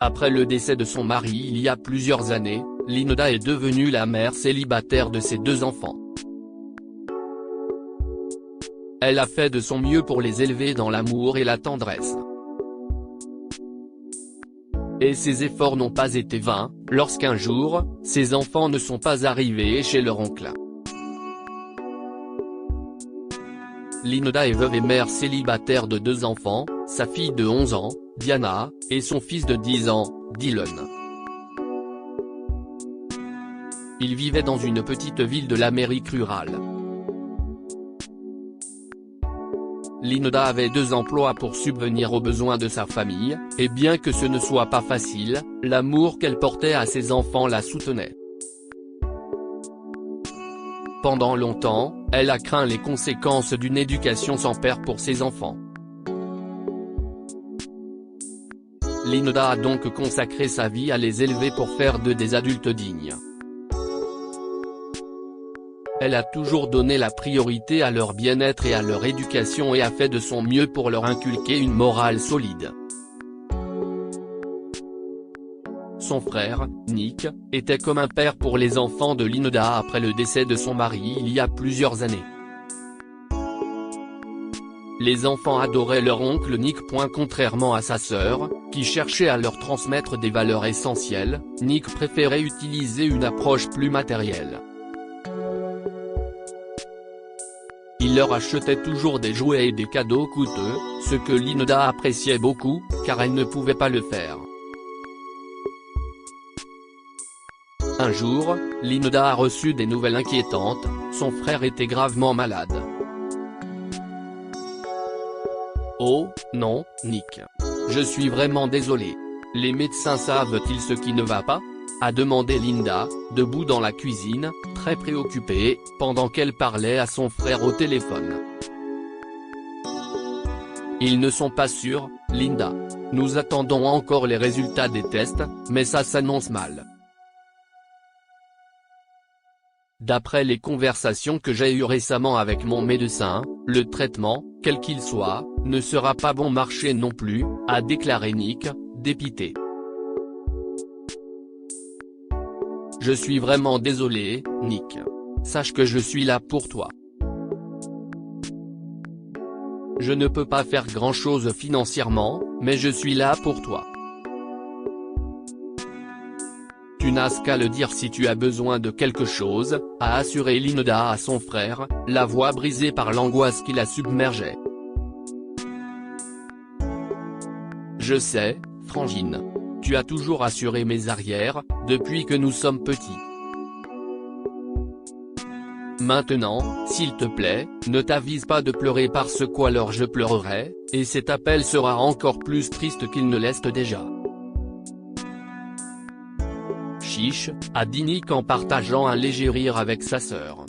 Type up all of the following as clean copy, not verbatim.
Après le décès de son mari il y a plusieurs années, Linda est devenue la mère célibataire de ses 2 enfants. Elle a fait de son mieux pour les élever dans l'amour et la tendresse. Et ses efforts n'ont pas été vains, lorsqu'un jour, ses enfants ne sont pas arrivés chez leur oncle. Linda est veuve et mère célibataire de 2 enfants, sa fille de 11 ans, Diana, et son fils de 10 ans, Dylan. Ils vivaient dans une petite ville de l'Amérique rurale. Linda avait 2 emplois pour subvenir aux besoins de sa famille, et bien que ce ne soit pas facile, l'amour qu'elle portait à ses enfants la soutenait. Pendant longtemps, elle a craint les conséquences d'une éducation sans père pour ses enfants. Linda a donc consacré sa vie à les élever pour faire d'eux des adultes dignes. Elle a toujours donné la priorité à leur bien-être et à leur éducation et a fait de son mieux pour leur inculquer une morale solide. Son frère, Nick, était comme un père pour les enfants de Linda après le décès de son mari il y a plusieurs années. Les enfants adoraient leur oncle Nick. Contrairement à sa sœur, qui cherchait à leur transmettre des valeurs essentielles, Nick préférait utiliser une approche plus matérielle. Il leur achetait toujours des jouets et des cadeaux coûteux, ce que Linda appréciait beaucoup, car elle ne pouvait pas le faire. Un jour, Linda a reçu des nouvelles inquiétantes, son frère était gravement malade. Oh, non, Nick. Je suis vraiment désolé. Les médecins savent-ils ce qui ne va pas ? A demandé Linda, debout dans la cuisine, très préoccupée, pendant qu'elle parlait à son frère au téléphone. Ils ne sont pas sûrs, Linda. Nous attendons encore les résultats des tests, mais ça s'annonce mal. D'après les conversations que j'ai eues récemment avec mon médecin, le traitement, quel qu'il soit, ne sera pas bon marché non plus, a déclaré Nick, dépité. Je suis vraiment désolé, Nick. Sache que je suis là pour toi. Je ne peux pas faire grand-chose financièrement, mais je suis là pour toi. Tu n'as qu'à le dire si tu as besoin de quelque chose, a assuré Linda à son frère, la voix brisée par l'angoisse qui la submergeait. Je sais, Frangine. Tu as toujours assuré mes arrières, depuis que nous sommes petits. Maintenant, s'il te plaît, ne t'avise pas de pleurer parce qu'alors je pleurerai, et cet appel sera encore plus triste qu'il ne l'est déjà. Chiche, a dit Nick en partageant un léger rire avec sa sœur.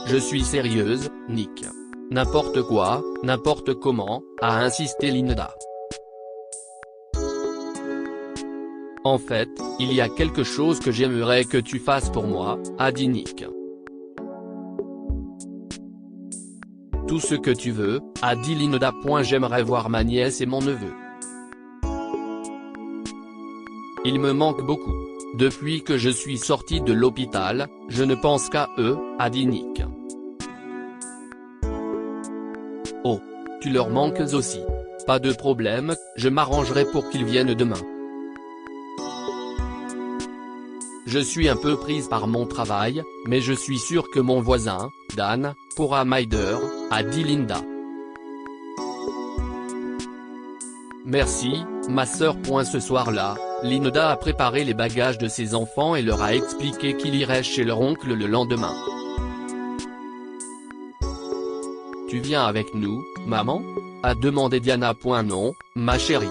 Je suis sérieuse, Nick. N'importe quoi, n'importe comment, a insisté Linda. En fait, il y a quelque chose que j'aimerais que tu fasses pour moi, a dit Nick. Tout ce que tu veux, a dit Linda. J'aimerais voir ma nièce et mon neveu. Il me manque beaucoup. Depuis que je suis sorti de l'hôpital, je ne pense qu'à eux, a dit Nick. Oh, tu leur manques aussi. Pas de problème, je m'arrangerai pour qu'ils viennent demain. Je suis un peu prise par mon travail, mais je suis sûre que mon voisin, Dan, pourra m'aider, a dit Linda. Merci, ma sœur. Ce soir-là, Linda a préparé les bagages de ses enfants et leur a expliqué qu'il irait chez leur oncle le lendemain. Tu viens avec nous, maman ? A demandé Diana. Non, ma chérie.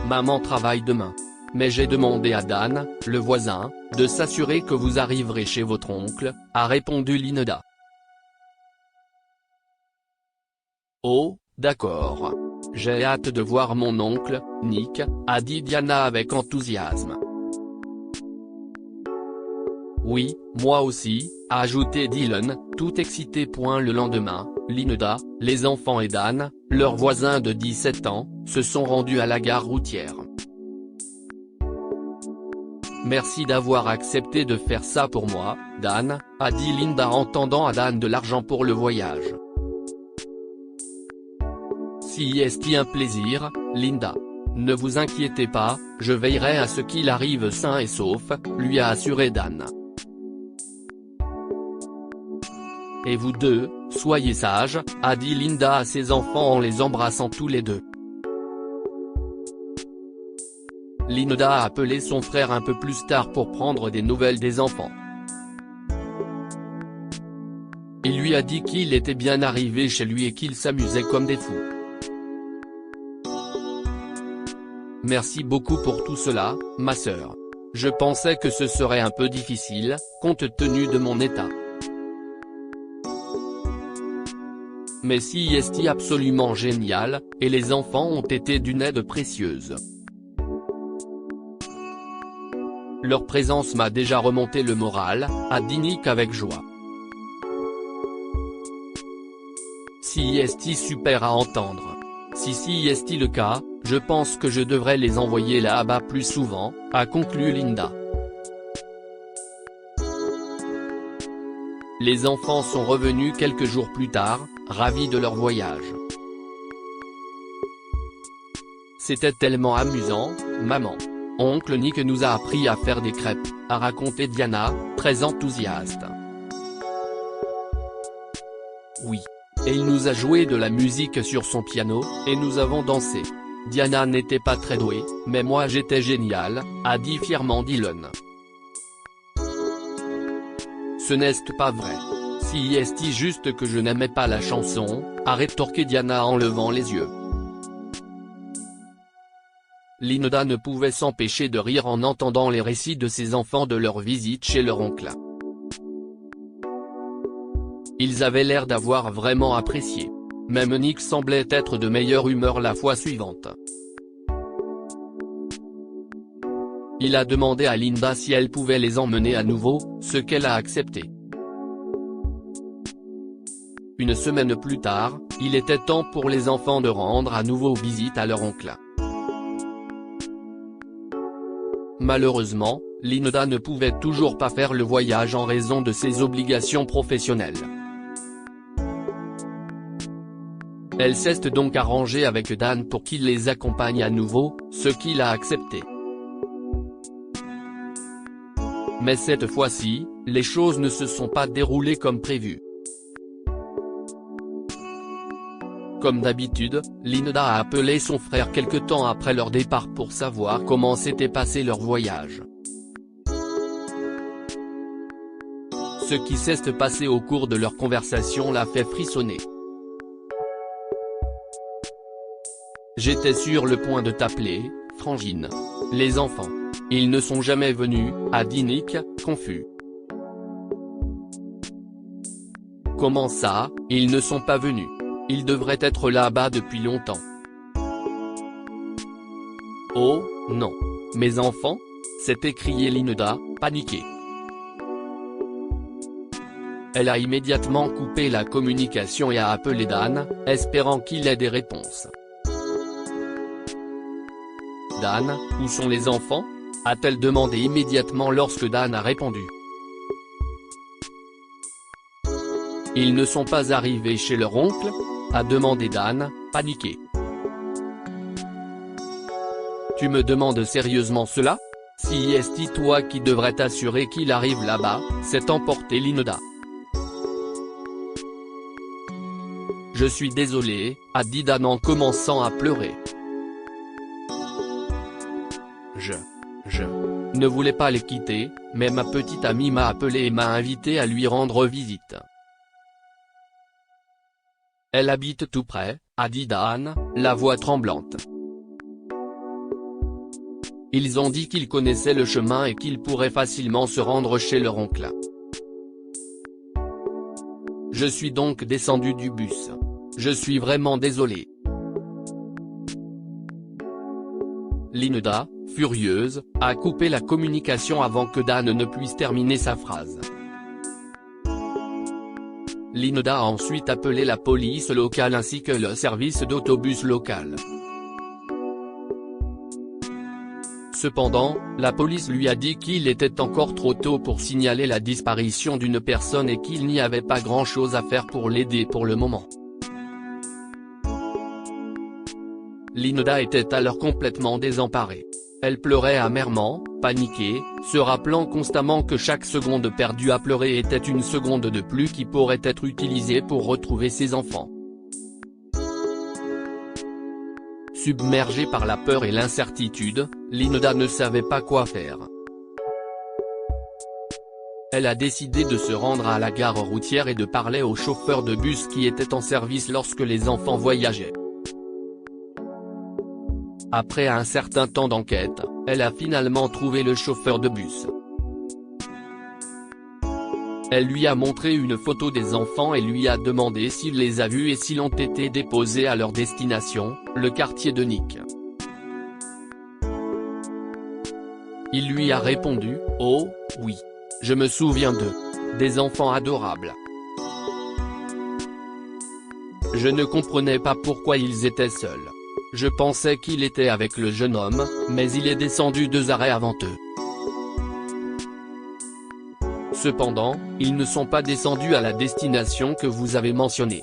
Maman travaille demain. Mais j'ai demandé à Dan, le voisin, de s'assurer que vous arriverez chez votre oncle, a répondu Linda. Oh, d'accord. J'ai hâte de voir mon oncle, Nick, a dit Diana avec enthousiasme. Oui, moi aussi, a ajouté Dylan, tout excité. Le lendemain, Linda, les enfants et Dan, leur voisin de 17 ans, se sont rendus à la gare routière. Merci d'avoir accepté de faire ça pour moi, Dan, a dit Linda en tendant à Dan de l'argent pour le voyage. Si est un plaisir, Linda. Ne vous inquiétez pas, je veillerai à ce qu'il arrive sain et sauf, lui a assuré Dan. Et vous deux, soyez sages, a dit Linda à ses enfants en les embrassant tous les deux. Linda a appelé son frère un peu plus tard pour prendre des nouvelles des enfants. Il lui a dit qu'il était bien arrivé chez lui et qu'ils s'amusaient comme des fous. Merci beaucoup pour tout cela, ma sœur. Je pensais que ce serait un peu difficile, compte tenu de mon état. Mais si est absolument génial, et les enfants ont été d'une aide précieuse. Leur présence m'a déjà remonté le moral, a dit Nick avec joie. Si est super à entendre. Si est le cas, je pense que je devrais les envoyer là-bas plus souvent, a conclu Linda. Les enfants sont revenus quelques jours plus tard, ravis de leur voyage. C'était tellement amusant, maman. Oncle Nick nous a appris à faire des crêpes, a raconté Diana, très enthousiaste. Oui. Et il nous a joué de la musique sur son piano, et nous avons dansé. Diana n'était pas très douée, mais moi j'étais génial, a dit fièrement Dylan. Ce n'est pas vrai. Si est juste que je n'aimais pas la chanson, a rétorqué Diana en levant les yeux. Linda ne pouvait s'empêcher de rire en entendant les récits de ses enfants de leur visite chez leur oncle. Ils avaient l'air d'avoir vraiment apprécié. Même Nick semblait être de meilleure humeur la fois suivante. Il a demandé à Linda si elle pouvait les emmener à nouveau, ce qu'elle a accepté. Une semaine plus tard, il était temps pour les enfants de rendre à nouveau visite à leur oncle. Malheureusement, Linda ne pouvait toujours pas faire le voyage en raison de ses obligations professionnelles. Elle s'est donc arrangée avec Dan pour qu'il les accompagne à nouveau, ce qu'il a accepté. Mais cette fois-ci, les choses ne se sont pas déroulées comme prévu. Comme d'habitude, Linda a appelé son frère quelque temps après leur départ pour savoir comment s'était passé leur voyage. Ce qui s'est passé au cours de leur conversation l'a fait frissonner. J'étais sur le point de t'appeler, Frangine. Les enfants. Ils ne sont jamais venus, a dit Nick, confus. Comment ça, ils ne sont pas venus? Ils devraient être là-bas depuis longtemps. Oh, non. Mes enfants? s'est écriée Linda, paniquée. Elle a immédiatement coupé la communication et a appelé Dan, espérant qu'il ait des réponses. Dan, où sont les enfants? A-t-elle demandé immédiatement lorsque Dan a répondu. Ils ne sont pas arrivés chez leur oncle? A demandé Dan, paniqué. Tu me demandes sérieusement cela? Si est toi qui devrais t'assurer qu'il arrive là-bas, s'est emporté Linda. Je suis désolé, a dit Dan en commençant à pleurer. Je ne voulais pas les quitter, mais ma petite amie m'a appelé et m'a invité à lui rendre visite. Elle habite tout près, a dit Dan, la voix tremblante. Ils ont dit qu'ils connaissaient le chemin et qu'ils pourraient facilement se rendre chez leur oncle. Je suis donc descendu du bus. Je suis vraiment désolé. Linda, furieuse, a coupé la communication avant que Dan ne puisse terminer sa phrase. Linda a ensuite appelé la police locale ainsi que le service d'autobus local. Cependant, la police lui a dit qu'il était encore trop tôt pour signaler la disparition d'une personne et qu'il n'y avait pas grand-chose à faire pour l'aider pour le moment. Linda était alors complètement désemparée. Elle pleurait amèrement, paniquée, se rappelant constamment que chaque seconde perdue à pleurer était une seconde de plus qui pourrait être utilisée pour retrouver ses enfants. Submergée par la peur et l'incertitude, Linda ne savait pas quoi faire. Elle a décidé de se rendre à la gare routière et de parler au chauffeur de bus qui était en service lorsque les enfants voyageaient. Après un certain temps d'enquête, elle a finalement trouvé le chauffeur de bus. Elle lui a montré une photo des enfants et lui a demandé s'il les a vus et s'ils ont été déposés à leur destination, le quartier de Nick. Il lui a répondu « Oh, oui. Je me souviens d'eux. Des enfants adorables. » Je ne comprenais pas pourquoi ils étaient seuls. Je pensais qu'il était avec le jeune homme, mais il est descendu 2 arrêts avant eux. Cependant, ils ne sont pas descendus à la destination que vous avez mentionnée.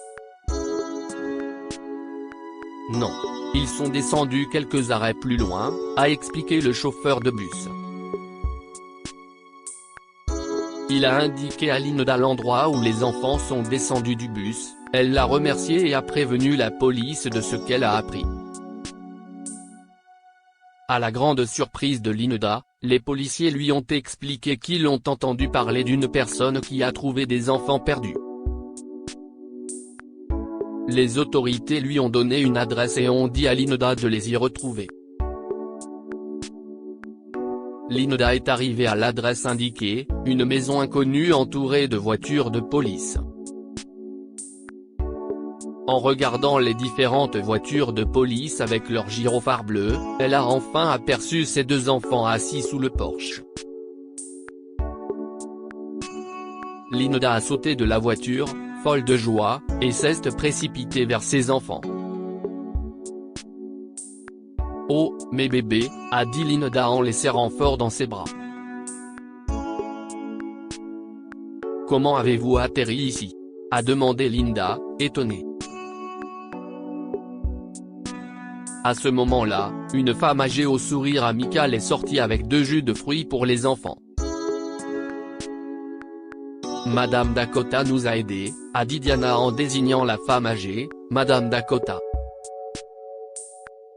Non. Ils sont descendus quelques arrêts plus loin, a expliqué le chauffeur de bus. Il a indiqué à Linda l'endroit où les enfants sont descendus du bus, elle l'a remercié et a prévenu la police de ce qu'elle a appris. À la grande surprise de Linda, les policiers lui ont expliqué qu'ils ont entendu parler d'une personne qui a trouvé des enfants perdus. Les autorités lui ont donné une adresse et ont dit à Linda de les y retrouver. Linda est arrivée à l'adresse indiquée, une maison inconnue entourée de voitures de police. En regardant les différentes voitures de police avec leurs gyrophares bleus, elle a enfin aperçu ses 2 enfants assis sous le porche. Linda a sauté de la voiture, folle de joie, et s'est précipitée vers ses enfants. « Oh, mes bébés », a dit Linda en les serrant fort dans ses bras. « Comment avez-vous atterri ici ?» a demandé Linda, étonnée. À ce moment-là, une femme âgée au sourire amical est sortie avec 2 jus de fruits pour les enfants. « Madame Dakota nous a aidés », a dit Diana en désignant la femme âgée, Madame Dakota.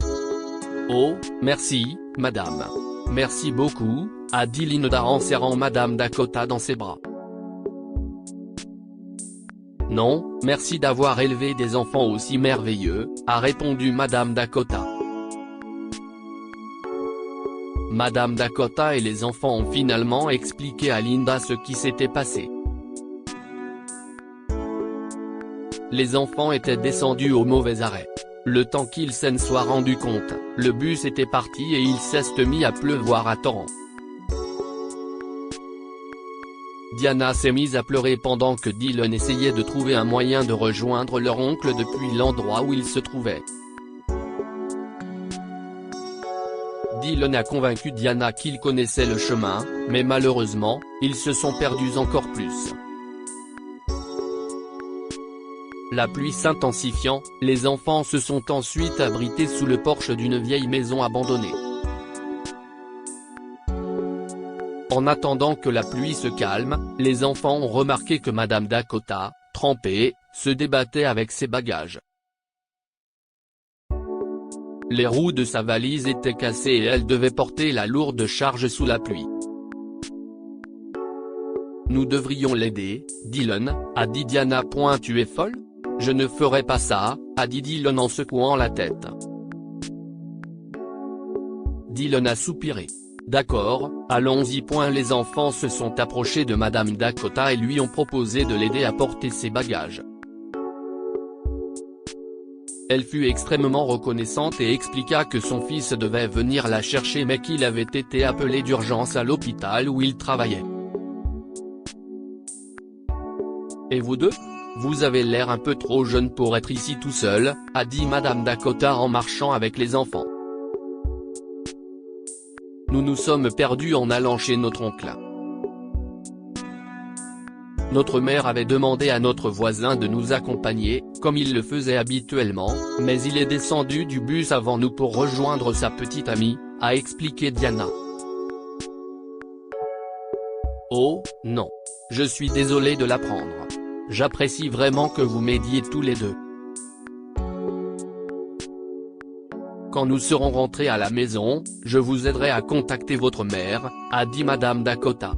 « Oh, merci, madame. Merci beaucoup », a dit Linda en serrant Madame Dakota dans ses bras. « Non, merci d'avoir élevé des enfants aussi merveilleux », a répondu Madame Dakota. Madame Dakota et les enfants ont finalement expliqué à Linda ce qui s'était passé. Les enfants étaient descendus au mauvais arrêt. Le temps qu'ils s'en soient rendus compte, le bus était parti et il s'est mis à pleuvoir à torrent. Diana s'est mise à pleurer pendant que Dylan essayait de trouver un moyen de rejoindre leur oncle depuis l'endroit où il se trouvait. Dylan a convaincu Diana qu'il connaissait le chemin, mais malheureusement, ils se sont perdus encore plus. La pluie s'intensifiant, les enfants se sont ensuite abrités sous le porche d'une vieille maison abandonnée. En attendant que la pluie se calme, les enfants ont remarqué que Madame Dakota, trempée, se débattait avec ses bagages. Les roues de sa valise étaient cassées et elle devait porter la lourde charge sous la pluie. « Nous devrions l'aider, Dylan, a dit Diana. « Tu es folle ? Je ne ferai pas ça », a dit Dylan en secouant la tête. Dylan a soupiré. « D'accord, allons-y. » Les enfants se sont approchés de Madame Dakota et lui ont proposé de l'aider à porter ses bagages. Elle fut extrêmement reconnaissante et expliqua que son fils devait venir la chercher mais qu'il avait été appelé d'urgence à l'hôpital où il travaillait. « Et vous deux ? Vous avez l'air un peu trop jeune pour être ici tout seul, a dit Madame Dakota en marchant avec les enfants. Nous nous sommes perdus en allant chez notre oncle. Notre mère avait demandé à notre voisin de nous accompagner, comme il le faisait habituellement, mais il est descendu du bus avant nous pour rejoindre sa petite amie, a expliqué Diana. Oh, non. Je suis désolé de l'apprendre. J'apprécie vraiment que vous m'aidiez tous les deux. Quand nous serons rentrés à la maison, je vous aiderai à contacter votre mère, a dit Madame Dakota.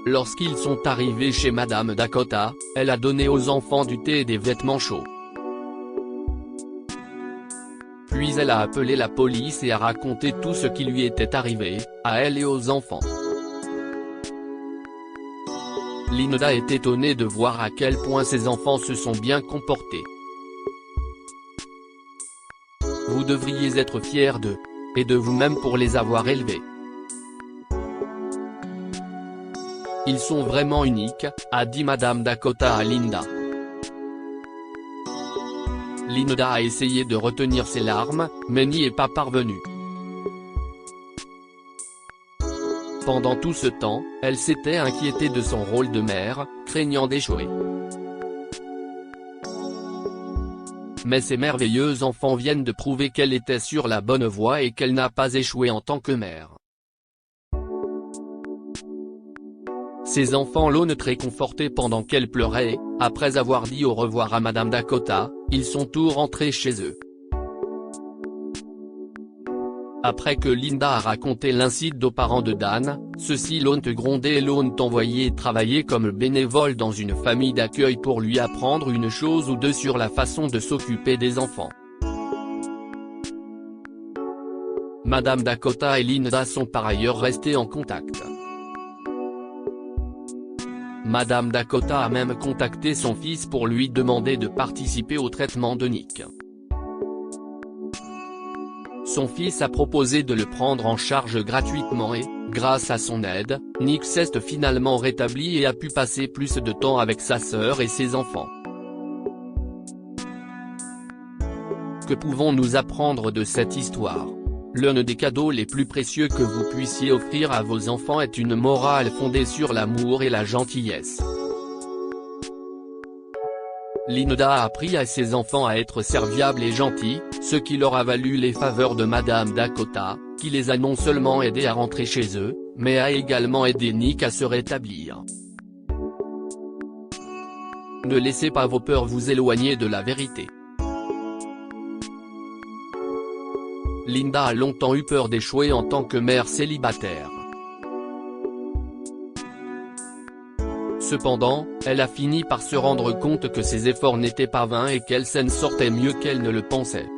Lorsqu'ils sont arrivés chez Madame Dakota, elle a donné aux enfants du thé et des vêtements chauds. Puis elle a appelé la police et a raconté tout ce qui lui était arrivé, à elle et aux enfants. Linda est étonnée de voir à quel point ses enfants se sont bien comportés. Vous devriez être fiers d'eux. Et de vous-même pour les avoir élevés. Ils sont vraiment uniques, a dit Madame Dakota à Linda. Linda a essayé de retenir ses larmes, mais n'y est pas parvenue. Pendant tout ce temps, elle s'était inquiétée de son rôle de mère, craignant d'échouer. Mais ces merveilleux enfants viennent de prouver qu'elle était sur la bonne voie et qu'elle n'a pas échoué en tant que mère. Ses enfants l'ont réconfortée pendant qu'elle pleurait, après avoir dit au revoir à Madame Dakota, ils sont tous rentrés chez eux. Après que Linda a raconté l'incident aux parents de Dan, ceux-ci l'ont grondé et l'ont envoyé travailler comme bénévole dans une famille d'accueil pour lui apprendre une chose ou deux sur la façon de s'occuper des enfants. Madame Dakota et Linda sont par ailleurs restées en contact. Madame Dakota a même contacté son fils pour lui demander de participer au traitement de Nick. Son fils a proposé de le prendre en charge gratuitement et, grâce à son aide, Nick s'est finalement rétabli et a pu passer plus de temps avec sa sœur et ses enfants. Que pouvons-nous apprendre de cette histoire ? L'un des cadeaux les plus précieux que vous puissiez offrir à vos enfants est une morale fondée sur l'amour et la gentillesse. Linda a appris à ses enfants à être serviables et gentils, ce qui leur a valu les faveurs de Madame Dakota, qui les a non seulement aidés à rentrer chez eux, mais a également aidé Nick à se rétablir. Ne laissez pas vos peurs vous éloigner de la vérité. Linda a longtemps eu peur d'échouer en tant que mère célibataire. Cependant, elle a fini par se rendre compte que ses efforts n'étaient pas vains et qu'elle s'en sortait mieux qu'elle ne le pensait.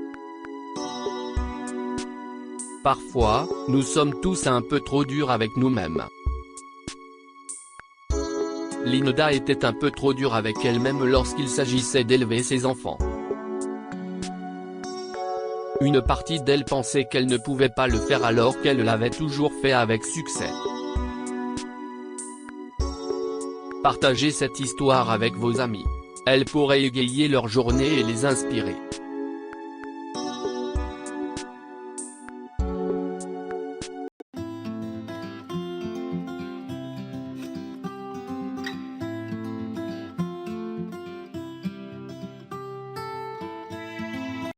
Parfois, nous sommes tous un peu trop durs avec nous-mêmes. Linda était un peu trop dure avec elle-même lorsqu'il s'agissait d'élever ses enfants. Une partie d'elle pensait qu'elle ne pouvait pas le faire alors qu'elle l'avait toujours fait avec succès. Partagez cette histoire avec vos amis. Elle pourrait égayer leur journée et les inspirer.